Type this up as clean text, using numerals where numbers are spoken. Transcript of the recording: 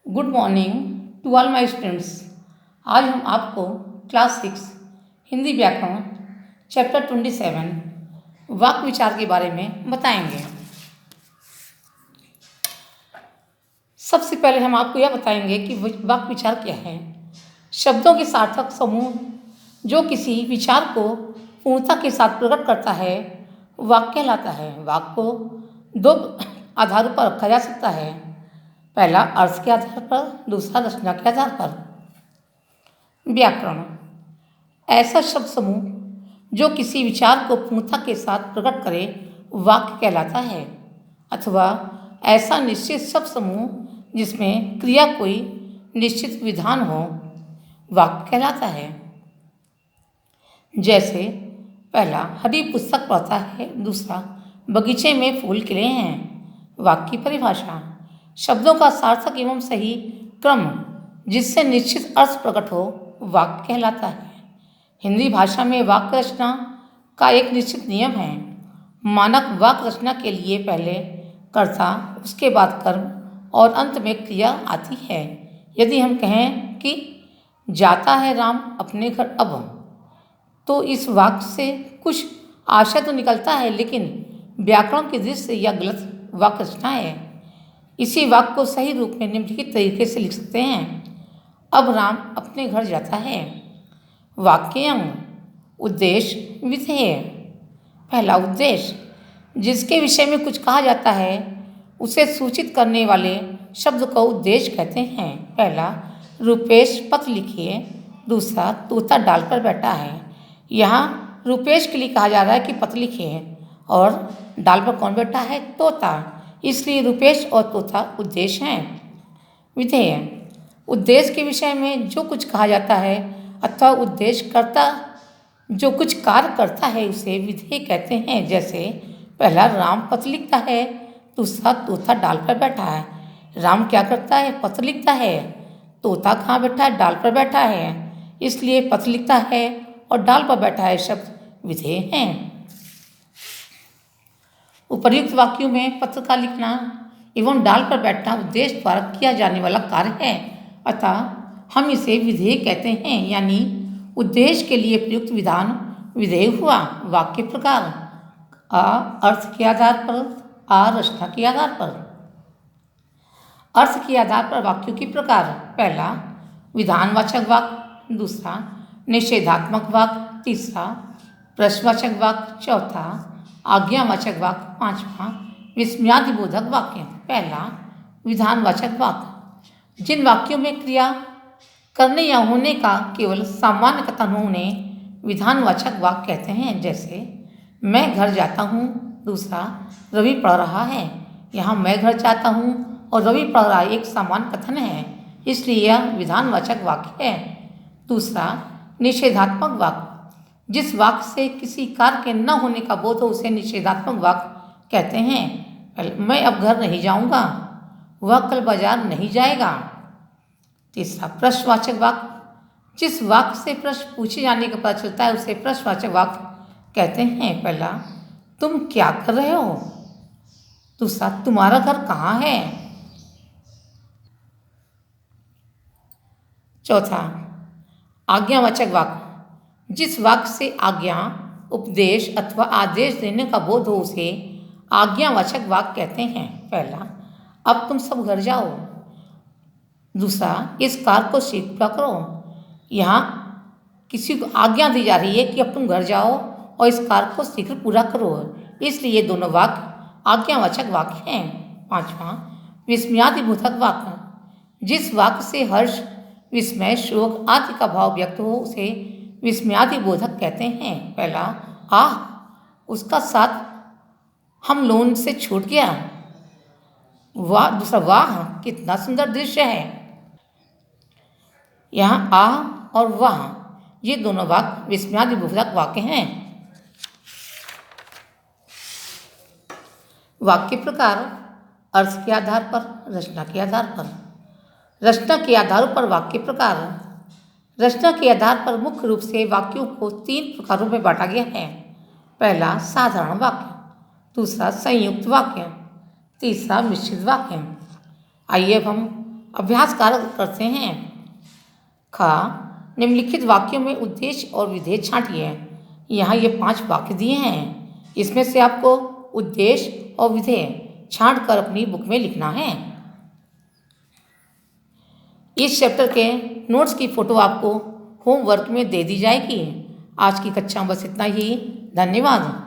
Good morning to all my students. आज हम आपको क्लास 6 हिंदी व्याकरण चैप्टर 27 वाक्य विचार के बारे में बताएंगे। सबसे पहले हम आपको यह बताएंगे कि वाक्य विचार क्या है। शब्दों के सार्थक समूह जो किसी विचार को पूर्णता के साथ प्रकट करता है वाक्य कहलाता है। वाक्य को दो आधारों पर रखा जा सकता है, पहला अर्थ के आधार पर, दूसरा रचना के आधार पर। व्याकरण ऐसा शब्द समूह जो किसी विचार को पूर्णता के साथ प्रकट करे वाक्य कहलाता है, अथवा ऐसा निश्चित शब्द समूह जिसमें क्रिया कोई निश्चित विधान हो वाक्य कहलाता है। जैसे पहला हरी पुस्तक पढ़ता है, दूसरा बगीचे में फूल खिले हैं। वाक्य की परिभाषा शब्दों का सार्थक एवं सही क्रम जिससे निश्चित अर्थ प्रकट हो वाक्य कहलाता है। हिंदी भाषा में वाक्य रचना का एक निश्चित नियम है। मानक वाक्य रचना के लिए पहले कर्ता, उसके बाद कर्म और अंत में क्रिया आती है। यदि हम कहें कि जाता है राम अपने घर अब, तो इस वाक्य से कुछ आशय तो निकलता है, लेकिन व्याकरण की दृष्टि से यह गलत वाक्य रचना है। इसी वाक्य को सही रूप में निम्नलिखित तरीके से लिख सकते हैं। अब राम अपने घर जाता है। वाक्यांग उद्देश्य विधेय। पहला उद्देश्य जिसके विषय में कुछ कहा जाता है उसे सूचित करने वाले शब्द को उद्देश्य कहते हैं। पहला रुपेश पत्र लिखिए, दूसरा तोता डाल पर बैठा है। यहाँ रुपेश के लिए कहा जा रहा है कि पत्र लिखिए, और डाल पर कौन बैठा है? तोता। इसलिए रुपेश और तोता उद्देश्य हैं। विधेय उद्देश्य के विषय में जो कुछ कहा जाता है अथवा उद्देश्य करता जो कुछ कार्य करता है उसे विधेय कहते हैं। जैसे पहला राम पत्र लिखता है, दूसरा तोता डाल पर बैठा है। राम क्या करता है? पत्र लिखता है। तोता कहाँ बैठा है? डाल पर बैठा है। इसलिए पत्र लिखता है और डाल पर बैठा है शब्द विधेय हैं। उपर्युक्त वाक्यों में पत्र का लिखना एवं डाल पर बैठना उद्देश्य द्वारा किया जाने वाला कार्य है, अतः हम इसे विधेय कहते हैं। यानी उद्देश्य के लिए प्रयुक्त विधान विधेय हुआ। वाक्य प्रकार अ अर्थ के आधार पर, आ रचना के आधार पर। अर्थ के आधार पर वाक्यों के प्रकार, पहला विधानवाचक वाक्य, दूसरा निषेधात्मक वाक्य, तीसरा प्रश्नवाचक वाक्य, चौथा आज्ञावाचक वाक्य, पांचवा विस्मयादिबोधक वाक्य। पहला विधानवाचक वाक्य जिन वाक्यों में क्रिया करने या होने का केवल सामान्य कथन हो उन्हें विधानवाचक वाक्य कहते हैं। जैसे मैं घर जाता हूँ, दूसरा रवि पढ़ रहा है। यहाँ मैं घर जाता हूँ और रवि पढ़ रहा है एक सामान्य कथन है, इसलिए यह विधानवाचक वाक्य है। दूसरा निषेधात्मक वाक्य जिस वाक्य से किसी कार्य के न होने का बोध हो उसे निषेधात्मक वाक्य कहते हैं। मैं अब घर नहीं जाऊंगा, वह कल बाजार नहीं जाएगा। तीसरा प्रश्नवाचक वाक्य जिस वाक्य से प्रश्न पूछे जाने का पता चलता है उसे प्रश्नवाचक वाक्य कहते हैं। पहला तुम क्या कर रहे हो, दूसरा तुम्हारा घर कहाँ है, चौथा आज्ञावाचक वाक्य जिस वाक्य से आज्ञा, उपदेश अथवा आदेश देने का बोध हो उसे आज्ञावाचक वाक्य कहते हैं। पहला अब तुम सब घर जाओ, दूसरा इस कार्य को शीघ्र पूरा करो। यहाँ किसी को आज्ञा दी जा रही है कि अब तुम घर जाओ और इस कार्य को शीघ्र पूरा करो, इसलिए दोनों वाक्य आज्ञावाचक वाक्य हैं। पांचवा विस्मयादिबोधक वाक्य जिस वाक्य से हर्ष, विस्मय, शोक आदि का भाव व्यक्त हो उसे विस्मयादिबोधक कहते हैं। पहला आह उसका साथ हम लोन से छूट गया, वाह, दूसरा वाह कितना सुंदर दृश्य है। यहाँ आह और वाह ये दोनों वाक्य विस्मयादिबोधक वाक्य हैं। वाक्य प्रकार अर्थ के आधार पर, रचना के आधार पर। रचना के आधारों पर वाक्य प्रकार। रचना के आधार पर मुख्य रूप से वाक्यों को 3 प्रकारों में बांटा गया है। पहला साधारण वाक्य, दूसरा संयुक्त वाक्य, तीसरा मिश्रित वाक्य। आइए अब हम अभ्यास कार्य करते हैं। ख, निम्नलिखित वाक्यों में उद्देश्य और विधेय छांटिए। यहाँ ये 5 वाक्य दिए हैं, इसमें से आपको उद्देश्य और विधेय छांट कर अपनी बुक में लिखना है। इस चैप्टर के नोट्स की फोटो आपको होमवर्क में दे दी जाएगी। आज की कक्षा में बस इतना ही। धन्यवाद।